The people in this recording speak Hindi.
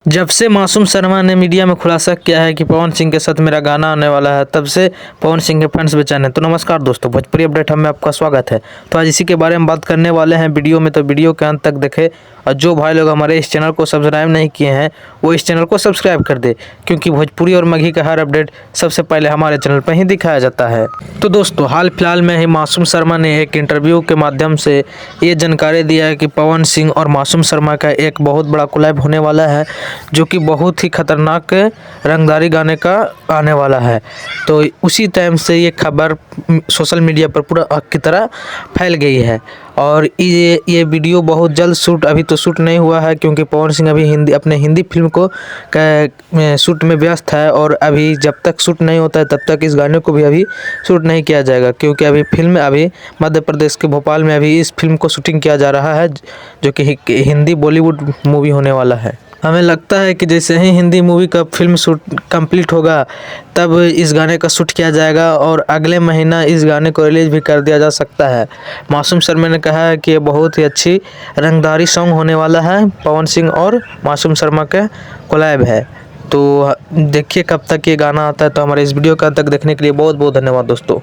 जब से मासूम शर्मा ने मीडिया में खुलासा किया है कि पवन सिंह के साथ मेरा गाना आने वाला है, तब से पवन सिंह के फैंस बेचैन हैं। तो नमस्कार दोस्तों, भोजपुरी अपडेट में आपका स्वागत है। तो आज इसी के बारे में बात करने वाले हैं वीडियो में, तो वीडियो के अंत तक देखें। और जो भाई लोग हमारे इस चैनल को सब्सक्राइब नहीं किए हैं वो इस चैनल को सब्सक्राइब कर दे, क्योंकि भोजपुरी और मगही का हर अपडेट सबसे पहले हमारे चैनल पर ही दिखाया जाता है। तो दोस्तों, हाल फिलहाल में ही मासूम शर्मा ने एक इंटरव्यू के माध्यम से ये जानकारी दिया है कि पवन सिंह और मासूम शर्मा का एक बहुत बड़ा कोलैब होने वाला है, जो कि बहुत ही खतरनाक रंगदारी गाने का आने वाला है। तो उसी टाइम से ये खबर सोशल मीडिया पर पूरा आग की तरह फैल गई है। और ये वीडियो बहुत जल्द अभी तो शूट नहीं हुआ है, क्योंकि पवन सिंह अभी अपने हिंदी फिल्म को शूट में व्यस्त है। और अभी जब तक शूट नहीं होता है तब तक इस गाने को भी अभी शूट नहीं किया जाएगा, क्योंकि अभी मध्य प्रदेश के भोपाल में अभी इस फिल्म को शूटिंग किया जा रहा है, जो कि हिंदी बॉलीवुड मूवी होने वाला है। हमें लगता है कि जैसे ही हिंदी मूवी का फिल्म शूट कंप्लीट होगा तब इस गाने का शूट किया जाएगा, और अगले महीना इस गाने को रिलीज़ भी कर दिया जा सकता है। मासूम शर्मा ने कहा है कि ये बहुत ही अच्छी रंगदारी सॉन्ग होने वाला है, पवन सिंह और मासूम शर्मा का कोलैब है। तो देखिए कब तक ये गाना आता है। तो हमारे इस वीडियो का तक देखने के लिए बहुत बहुत धन्यवाद दोस्तों।